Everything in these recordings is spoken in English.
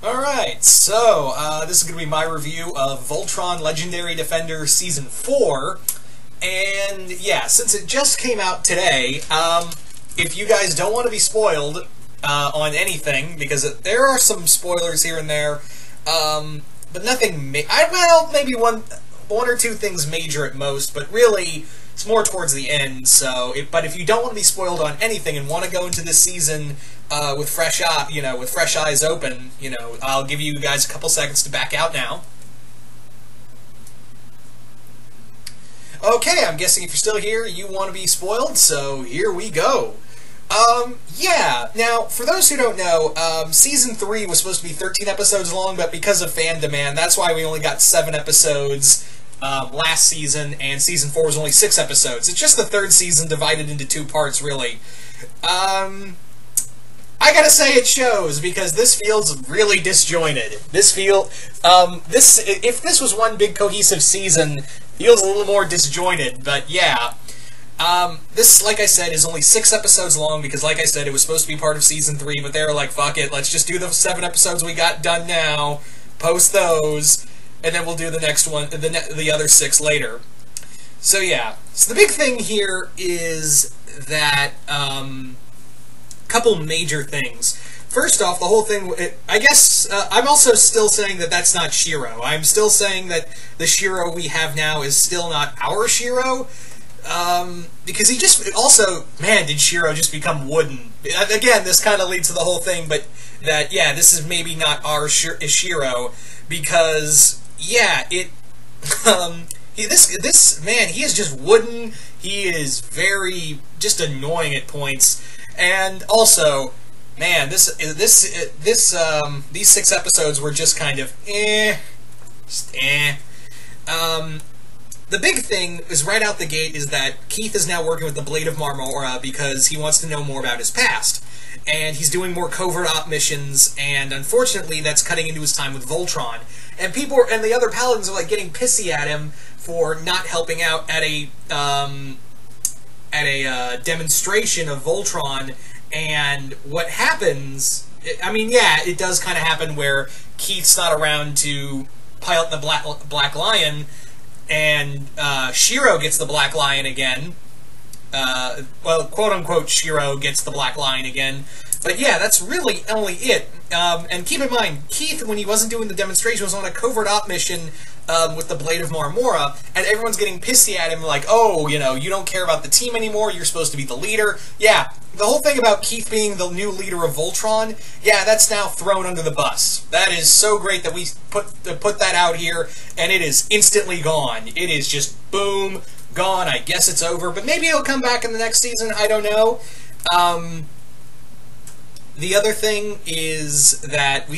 Alright, so this is going to be my review of Voltron Legendary Defender Season 4. And yeah, since it just came out today, if you guys don't want to be spoiled on anything, because there are some spoilers here and there, but nothing well, maybe one or two things major at most, but really it's more towards the end. So, but if you don't want to be spoiled on anything and want to go into this season with fresh eyes open, I'll give you guys a couple seconds to back out now. Okay, I'm guessing if you're still here, you want to be spoiled, so here we go. Yeah, now, for those who don't know, Season 3 was supposed to be 13 episodes long, but because of fan demand, that's why we only got 7 episodes last season, and Season 4 was only 6 episodes. It's just the third season divided into 2 parts, really. I gotta say it shows, because this feels really disjointed. If this was one big cohesive season, feels a little more disjointed, but yeah. This, like I said, is only 6 episodes long, because like I said, it was supposed to be part of Season 3, but they were like, fuck it, let's just do the 7 episodes we got done now, post those, and then we'll do the next one, the other 6 later. So yeah, so the big thing here is that, couple major things. First off, the whole thing, I guess, I'm also still saying that that's not Shiro. I'm still saying that the Shiro we have now is still not our Shiro, because he just, also, man, did Shiro just become wooden. Again, this kind of leads to the whole thing, but that, yeah, this is maybe not our Shiro, because, yeah, this man, he is just wooden, he is very, just annoying at points, and also, man, these 6 episodes were just kind of the big thing is right out the gate is that Keith is now working with the Blade of Marmora because he wants to know more about his past. And he's doing more covert op missions, and unfortunately that's cutting into his time with Voltron. And the other paladins are like getting pissy at him for not helping out at a demonstration of Voltron. And what happens, I mean, yeah, it does kind of happen where Keith's not around to pilot the Black Lion, and Shiro gets the Black Lion again. Well, quote-unquote, Shiro gets the Black Lion again. But yeah, that's really only it. And keep in mind, Keith, when he wasn't doing the demonstration, was on a covert op mission with the Blade of Marmora, and everyone's getting pissy at him like, oh, you don't care about the team anymore, you're supposed to be the leader. Yeah, the whole thing about Keith being the new leader of Voltron, yeah, that's now thrown under the bus. That is so great that we put that out here, and it is instantly gone. It is just, boom, gone. I guess it's over, but maybe it'll come back in the next season, I don't know. The other thing is that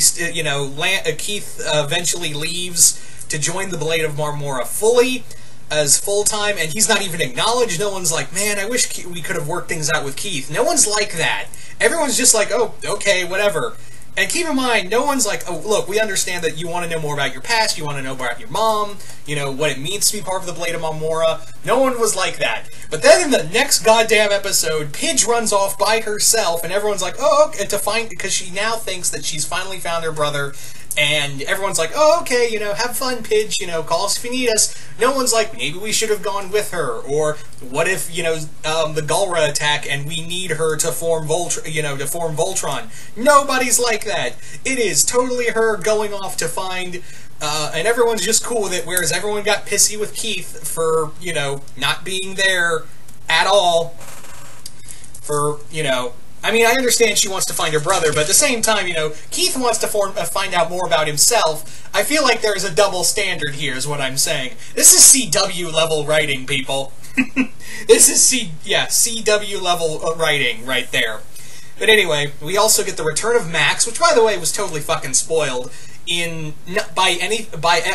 Keith eventually leaves to join the Blade of Marmora fully, as full-time, and he's not even acknowledged. No one's like, man, I wish we could have worked things out with Keith. No one's like that. Everyone's just like, oh, okay, whatever. And keep in mind, no one's like, oh, look, we understand that you want to know more about your past, you want to know about your mom, what it means to be part of the Blade of Marmora. No one was like that. But then in the next goddamn episode, Pidge runs off by herself, and everyone's like, oh, okay, because she now thinks that she's finally found her brother, and everyone's like, oh, okay, have fun, Pidge, call us if you need us. No one's like, maybe we should have gone with her, or what if, the Galra attack and we need her to form Voltron. Nobody's like that. It is totally her going off to find, and everyone's just cool with it, whereas everyone got pissy with Keith for, not being there at all, for, I mean, I understand she wants to find her brother, but at the same time, Keith wants to find out more about himself. I feel like there's a double standard here, is what I'm saying. This is CW level writing, people. This is CW level writing right there. But anyway, we also get the return of Max, which, by the way, was totally fucking spoiled.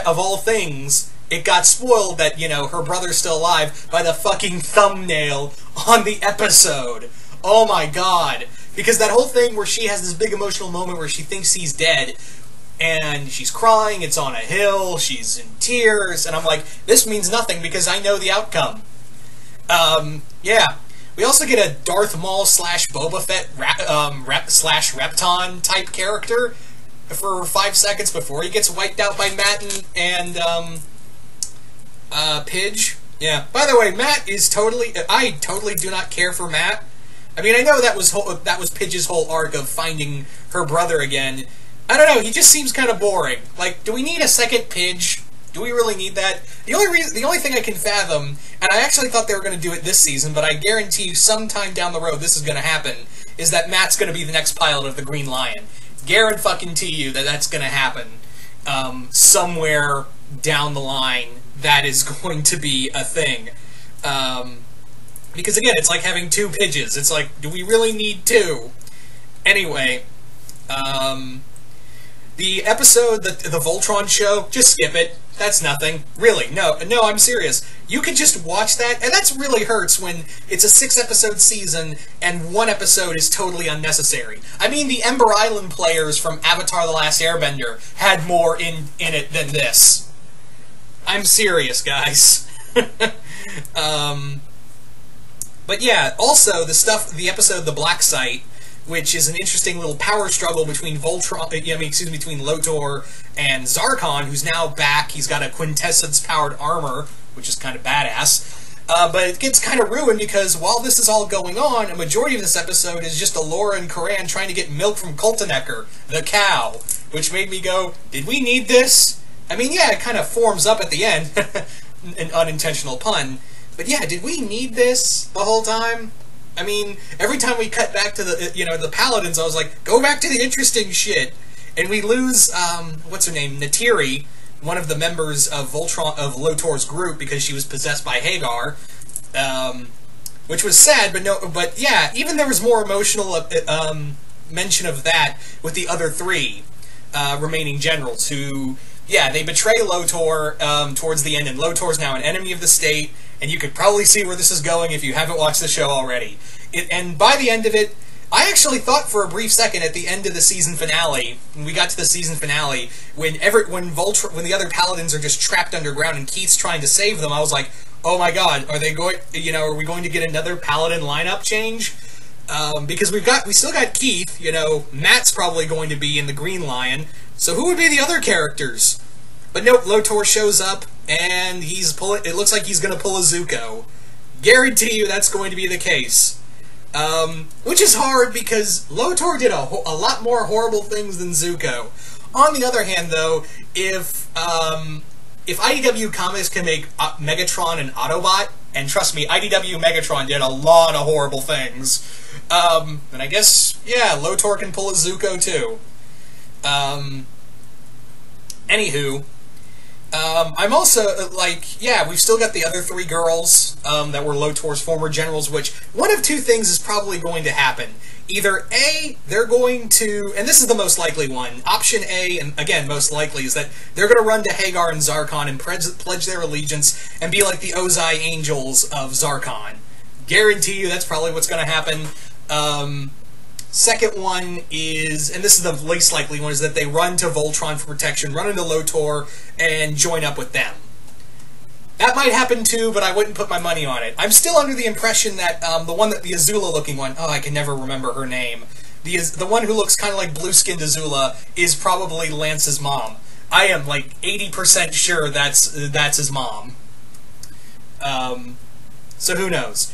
Of all things, it got spoiled that, her brother's still alive by the fucking thumbnail on the episode. Oh my god. Because that whole thing where she has this big emotional moment where she thinks he's dead, and she's crying, it's on a hill, she's in tears, and I'm like, this means nothing because I know the outcome. Yeah. We also get a Darth Maul / Boba Fett / Repton type character. for 5 seconds before he gets wiped out by Matt and Pidge. Yeah. By the way, Matt is I totally do not care for Matt. I mean, I know that was Pidge's whole arc of finding her brother again. I don't know, he just seems kind of boring. Like, do we need a second Pidge? Do we really need that? The only thing I can fathom, and I actually thought they were going to do it this season, but I guarantee you sometime down the road this is going to happen, is that Matt's going to be the next pilot of the Green Lion. Guarantee you that that's going to happen. Somewhere down the line, that is going to be a thing. Because again, it's like having 2 Pidges. It's like, do we really need 2? Anyway, the episode, the Voltron show, just skip it. That's nothing. Really, no, I'm serious. You could just watch that, and that's really hurts when it's a 6-episode season and 1 episode is totally unnecessary. I mean, the Ember Island players from Avatar: The Last Airbender had more in it than this. I'm serious, guys. But yeah, also, the episode The Black Site, which is an interesting little power struggle between between Lotor and Zarkon, who's now back. He's got a quintessence-powered armor, which is kind of badass. But it gets kind of ruined because while this is all going on, a majority of this episode is just Allura and Karan trying to get milk from Coltonecker, the cow, which made me go, did we need this? I mean, yeah, it kind of forms up at the end, an unintentional pun, but yeah, did we need this the whole time? I mean, every time we cut back to the Paladins, I was like, go back to the interesting shit. And we lose, what's her name, Natiri, one of the members of Lotor's group, because she was possessed by Hagar, which was sad, but yeah, even there was more emotional mention of that with the other 3 remaining generals who, yeah, they betray Lotor towards the end, and Lotor's now an enemy of the state, and you could probably see where this is going if you haven't watched the show already. And by the end of it, I actually thought for a brief second at the end of the season finale, when we got to the season finale, when the other Paladins are just trapped underground and Keith's trying to save them, I was like, oh my god, are we going to get another Paladin lineup change? Because we still got Keith, Matt's probably going to be in the Green Lion, so who would be the other characters? But nope, Lotor shows up, and it looks like he's going to pull a Zuko. Guarantee you that's going to be the case. Which is hard, because Lotor did a lot more horrible things than Zuko. On the other hand, though, if IDW Comics can make Megatron an Autobot, and trust me, IDW Megatron did a lot of horrible things, then I guess, yeah, Lotor can pull a Zuko, too. Anywho, I'm also, yeah, we've still got the other 3 girls that were Lotor's former generals, which one of 2 things is probably going to happen. Either A, they're going to, and this is the most likely one, option A, and again, most likely, is that they're going to run to Hagar and Zarkon and pledge their allegiance and be like the Ozai Angels of Zarkon. Guarantee you that's probably what's going to happen. Second one is, and this is the least likely one, is that they run to Voltron for protection, run into Lotor, and join up with them. That might happen too, but I wouldn't put my money on it. I'm still under the impression that the Azula-looking one, oh, I can never remember her name, the one who looks kind of like blue-skinned Azula is probably Lance's mom. I am like 80% sure that's his mom. So who knows?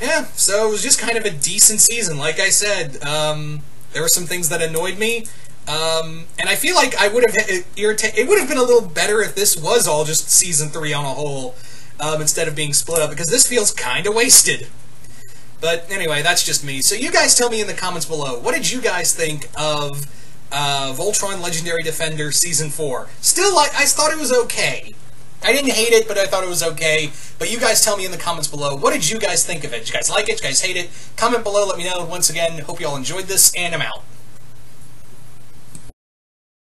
Yeah, so it was just kind of a decent season. Like I said, there were some things that annoyed me, and I feel like it would have been a little better if this was all just Season 3 on a whole, instead of being split up, because this feels kind of wasted. But anyway, that's just me. So you guys tell me in the comments below, what did you guys think of Voltron Legendary Defender Season 4? Still, I thought it was okay. I didn't hate it, but I thought it was okay. But you guys tell me in the comments below, what did you guys think of it? Did you guys like it? Did you guys hate it? Comment below, let me know. Once again, hope you all enjoyed this, and I'm out.